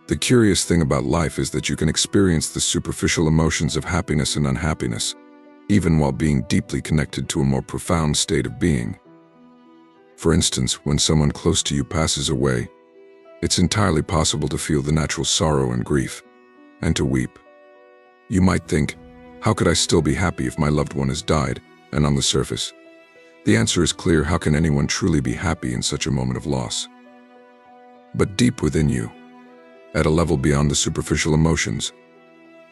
The curious thing about life is that you can experience the superficial emotions of happiness and unhappiness, even while being deeply connected to a more profound state of being. For instance, when someone close to you passes away, it's entirely possible to feel the natural sorrow and grief, and to weep. You might think, how could I still be happy if my loved one has died? And on the surface, the answer is clear: how can anyone truly be happy in such a moment of loss? But deep within you, at a level beyond the superficial emotions,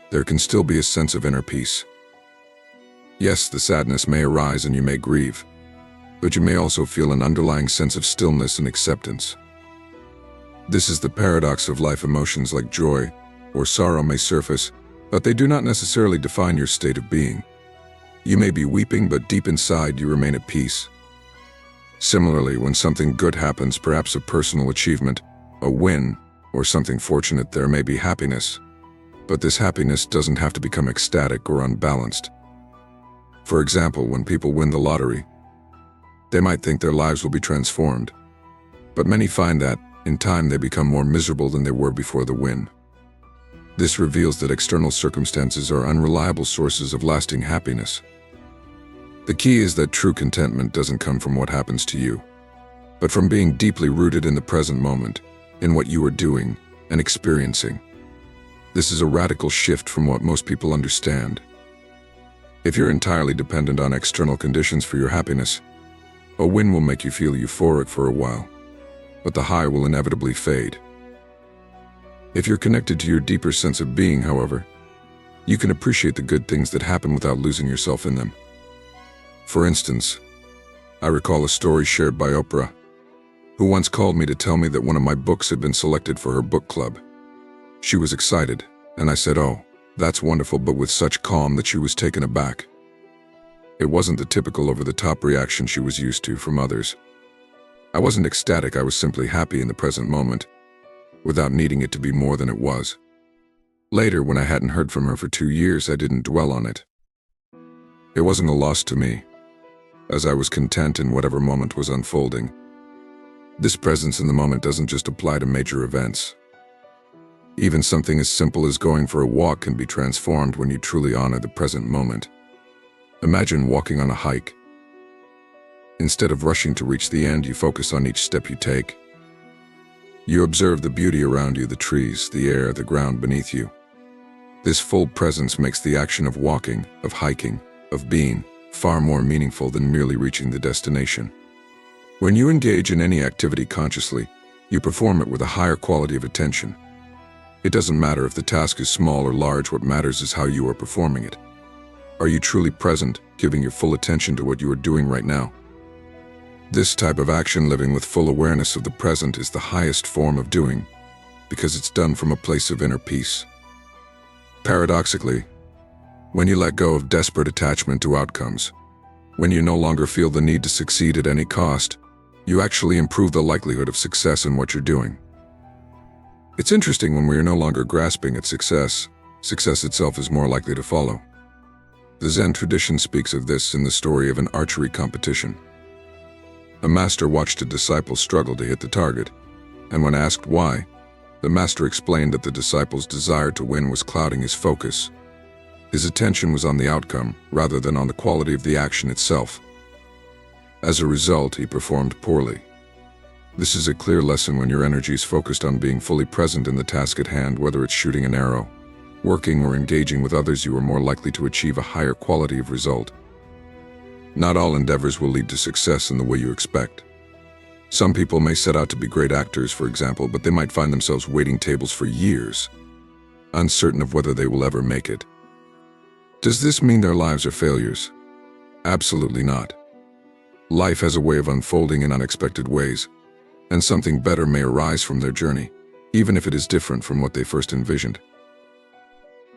there can still be a sense of inner peace. Yes, the sadness may arise and you may grieve, but you may also feel an underlying sense of stillness and acceptance. This is the paradox of life. Emotions like joy or sorrow may surface, but they do not necessarily define your state of being. You may be weeping, but deep inside you remain at peace. Similarly, when something good happens, perhaps a personal achievement, a win, or something fortunate, there may be happiness. But this happiness doesn't have to become ecstatic or unbalanced. For example, when people win the lottery, they might think their lives will be transformed. But many find that, in time, they become more miserable than they were before the win. This reveals that external circumstances are unreliable sources of lasting happiness. The key is that true contentment doesn't come from what happens to you, but from being deeply rooted in the present moment, in what you are doing and experiencing. This is a radical shift from what most people understand. If you're entirely dependent on external conditions for your happiness, a win will make you feel euphoric for a while, but the high will inevitably fade. If you're connected to your deeper sense of being, however, you can appreciate the good things that happen without losing yourself in them. For instance, I recall a story shared by Oprah, who once called me to tell me that one of my books had been selected for her book club. She was excited, and I said, "Oh, that's wonderful," but with such calm that she was taken aback. It wasn't the typical over-the-top reaction she was used to from others. I wasn't ecstatic, I was simply happy in the present moment, without needing it to be more than it was. Later, when I hadn't heard from her for 2 years, I didn't dwell on it. It wasn't a loss to me, as I was content in whatever moment was unfolding. This presence in the moment doesn't just apply to major events. Even something as simple as going for a walk can be transformed when you truly honor the present moment. Imagine walking on a hike. Instead of rushing to reach the end, you focus on each step you take. You observe the beauty around you, the trees, the air, the ground beneath you. This full presence makes the action of walking, of hiking, of being, far more meaningful than merely reaching the destination. When you engage in any activity consciously, you perform it with a higher quality of attention. It doesn't matter if the task is small or large, what matters is how you are performing it. Are you truly present, giving your full attention to what you are doing right now? This type of action, living with full awareness of the present, is the highest form of doing, because it's done from a place of inner peace. Paradoxically, when you let go of desperate attachment to outcomes, when you no longer feel the need to succeed at any cost, you actually improve the likelihood of success in what you're doing. It's interesting, when we are no longer grasping at success, success itself is more likely to follow. The Zen tradition speaks of this in the story of an archery competition. A master watched a disciple struggle to hit the target, and when asked why, the master explained that the disciple's desire to win was clouding his focus. His attention was on the outcome rather than on the quality of the action itself. As a result, he performed poorly. This is a clear lesson: when your energy is focused on being fully present in the task at hand, whether it's shooting an arrow, working, or engaging with others, you are more likely to achieve a higher quality of result. Not all endeavors will lead to success in the way you expect. Some people may set out to be great actors, for example, but they might find themselves waiting tables for years, uncertain of whether they will ever make it. Does this mean their lives are failures? Absolutely not. Life has a way of unfolding in unexpected ways, and something better may arise from their journey, even if it is different from what they first envisioned.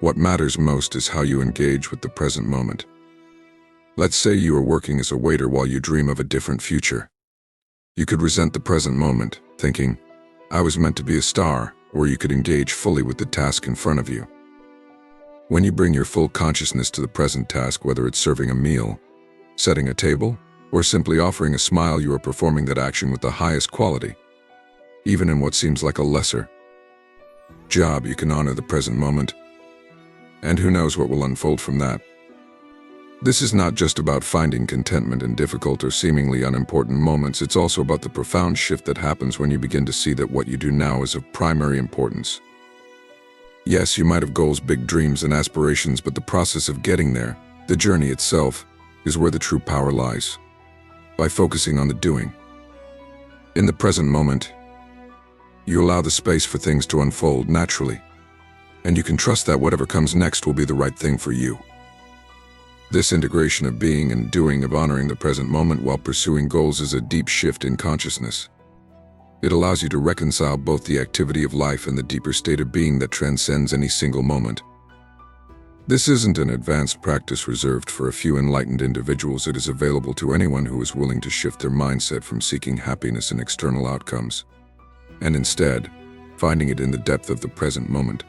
What matters most is how you engage with the present moment. Let's say you are working as a waiter while you dream of a different future. You could resent the present moment, thinking, "I was meant to be a star," or you could engage fully with the task in front of you. When you bring your full consciousness to the present task, whether it's serving a meal, setting a table, or simply offering a smile, you are performing that action with the highest quality, even in what seems like a lesser. job, you can honor the present moment, and who knows what will unfold from that. This is not just about finding contentment in difficult or seemingly unimportant moments, it's also about the profound shift that happens when you begin to see that what you do now is of primary importance. Yes, you might have goals, big dreams, and aspirations, but the process of getting there, the journey itself, is where the true power lies. By focusing on the doing, in the present moment, you allow the space for things to unfold naturally, and you can trust that whatever comes next will be the right thing for you. This integration of being and doing, of honoring the present moment while pursuing goals, is a deep shift in consciousness. It allows you to reconcile both the activity of life and the deeper state of being that transcends any single moment. This isn't an advanced practice reserved for a few enlightened individuals. It is available to anyone who is willing to shift their mindset from seeking happiness in external outcomes, and instead, finding it in the depth of the present moment.